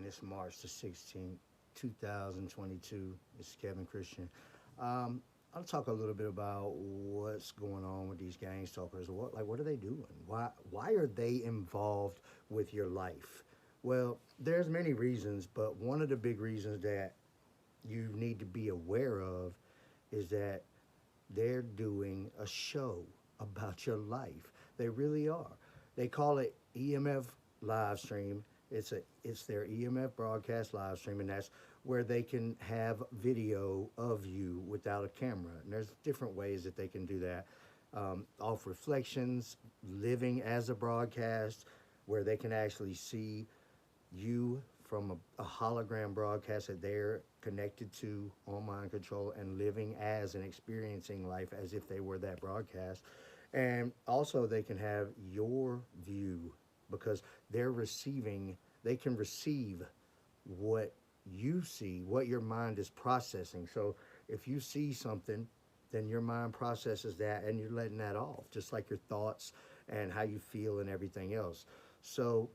It's March the 16th, 2022. It's Kevin Christian. I'll talk a little bit about what's going on with these gang stalkers. What are they doing? Why are they involved with your life? Well, there's many reasons, but one of the big reasons that you need to be aware of is that they're doing a show about your life. They really are. They call it EMF live stream. It's their EMF broadcast live stream, and that's where they can have video of you without a camera. And there's different ways that they can do that. Off reflections, living as a broadcast, where they can actually see you from a hologram broadcast that they're connected to on mind control and living as and experiencing life as if they were that broadcast. And also they can have your view because they can receive what you see, what your mind is processing. So if you see something, then your mind processes that and you're letting that off, just like your thoughts and how you feel and everything else. So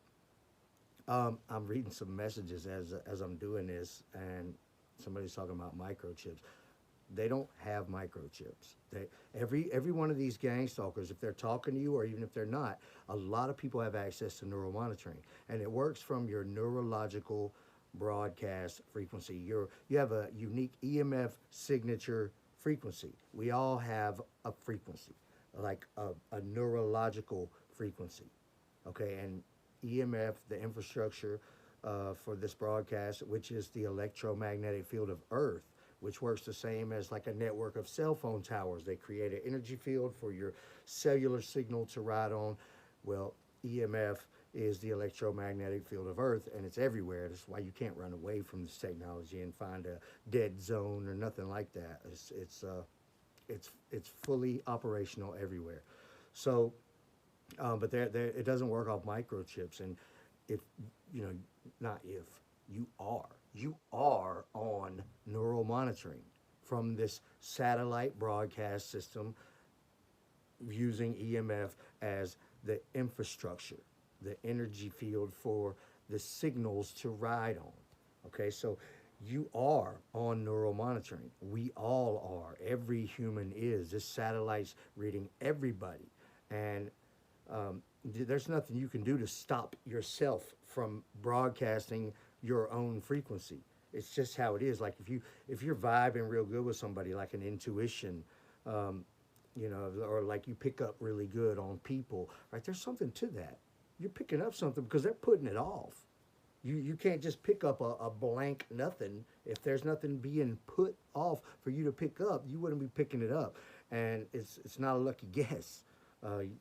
I'm reading some messages as I'm doing this, and somebody's talking about microchips. They don't have microchips. Every one of these gang stalkers, if they're talking to you or even if they're not, a lot of people have access to neural monitoring, and it works from your neurological broadcast frequency. You have a unique EMF signature frequency. We all have a frequency, like a neurological frequency. Okay, and EMF, the infrastructure for this broadcast, which is the electromagnetic field of Earth, which works the same as like a network of cell phone towers. They create an energy field for your cellular signal to ride on. Well, EMF is the electromagnetic field of Earth, and it's everywhere. That's why you can't run away from this technology and find a dead zone or nothing like that. It's fully operational everywhere. So but it doesn't work off microchips. And if, not if, you are on neural monitoring from this satellite broadcast system using EMF as the infrastructure, the energy field for the signals to ride on. Okay, so you are on neural monitoring. We all are. Every human is. This satellite's reading everybody. And there's nothing you can do to stop yourself from broadcasting your own frequency. It's just how it is. Like if you're vibing real good with somebody, like an intuition, or like you pick up really good on people, right? There's something to that. You're picking up something because they're putting it off. You can't just pick up a blank nothing. If there's nothing being put off for you to pick up, you wouldn't be picking it up. And it's not a lucky guess.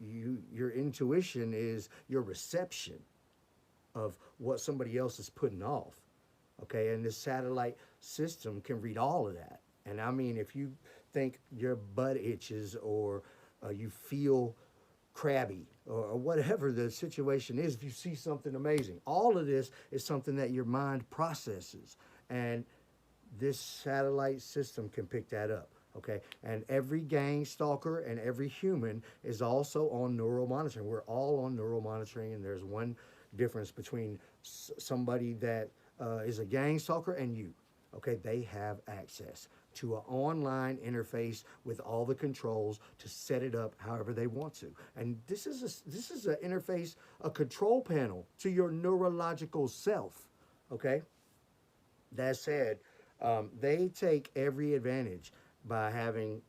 Your intuition is your reception of what somebody else is putting off. Okay, and this satellite system can read all of that. And I mean, if you think your butt itches or you feel crabby or whatever the situation is, if you see something amazing, all of this is something that your mind processes. And this satellite system can pick that up. Okay, and every gang stalker and every human is also on neural monitoring. We're all on neural monitoring, and there's one difference between somebody that is a gang stalker and you. Okay, they have access to an online interface with all the controls to set it up however they want to. And this is an interface, a control panel to your neurological self. Okay, that said, they take every advantage by having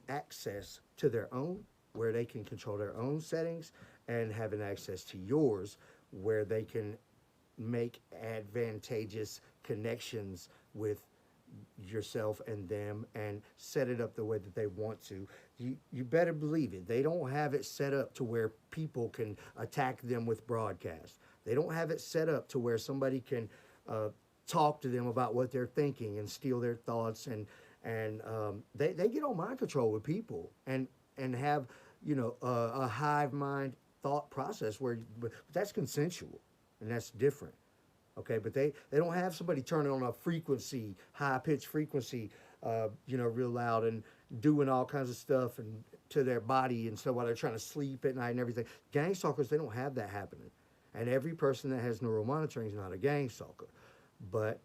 access to their own, where they can control their own settings, and having access to yours, where they can make advantageous connections with yourself and them and set it up the way that they want to. You better believe it. They don't have it set up to where people can attack them with broadcast. They don't have it set up to where somebody can talk to them about what they're thinking and steal their thoughts, and they get on mind control with people and have a hive mind thought process but that's consensual and that's different. Okay, but they don't have somebody turning on a frequency, high pitched frequency, real loud and doing all kinds of stuff and to their body and stuff while they're trying to sleep at night and everything. Gang stalkers, they don't have that happening. And every person that has neural monitoring is not a gang stalker, but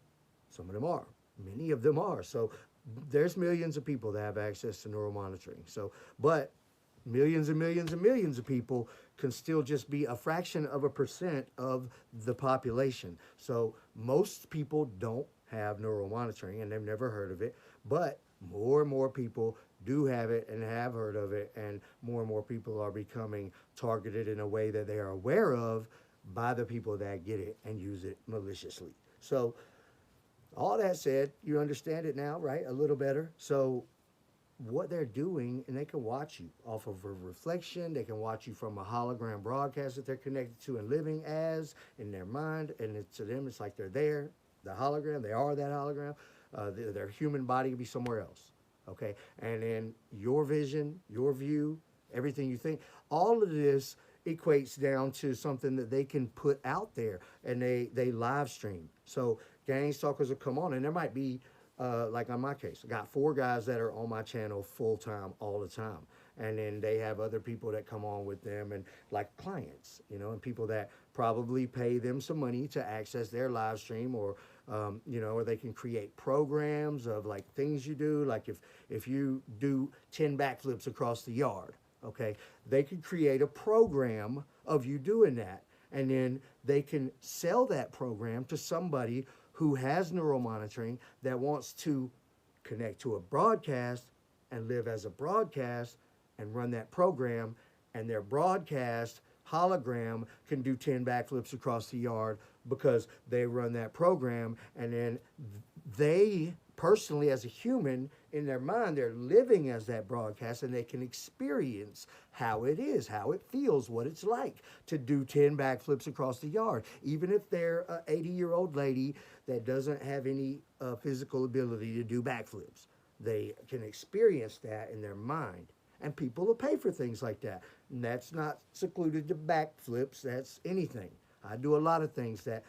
some of them are. Many of them are. So there's millions of people that have access to neural monitoring. So, but millions and millions and millions of people can still just be a fraction of a percent of the population. So most people don't have neural monitoring and they've never heard of it, but more and more people do have it and have heard of it, and more people are becoming targeted in a way that they are aware of by the people that get it and use it maliciously. So all that said, you understand it now, right? A little better. So what they're doing, and they can watch you off of a reflection. They can watch you from a hologram broadcast that they're connected to and living as in their mind. And to them, it's like they're there, the hologram. They are that hologram. Their human body could be somewhere else. Okay, and then your vision, your view, everything you think, all of this equates down to something that they can put out there, and they live stream. So gang stalkers will come on, and there might be, like on my case, I got 4 guys that are on my channel full time all the time. And then they have other people that come on with them, and like clients, you know, and people that probably pay them some money to access their live stream, or, you know, or they can create programs of like things you do. Like if you do 10 backflips across the yard, okay, they could create a program of you doing that. And then they can sell that program to somebody who has neural monitoring that wants to connect to a broadcast and live as a broadcast and run that program, and their broadcast hologram can do 10 backflips across the yard because they run that program. And then they personally, as a human, in their mind, they're living as that broadcast, and they can experience how it is, how it feels, what it's like to do 10 backflips across the yard. Even if they're an 80-year-old lady that doesn't have any physical ability to do backflips, they can experience that in their mind. And people will pay for things like that. And that's not secluded to backflips, that's anything. I do a lot of things that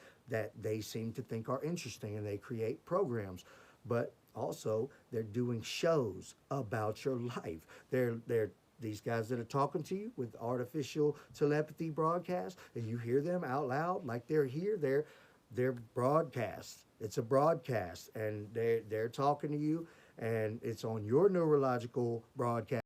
they seem to think are interesting, and they create programs. But also, they're doing shows about your life. They're these guys that are talking to you with artificial telepathy broadcasts, and you hear them out loud like they're here. They're broadcasts. It's a broadcast, and they're talking to you, and it's on your neurological broadcast.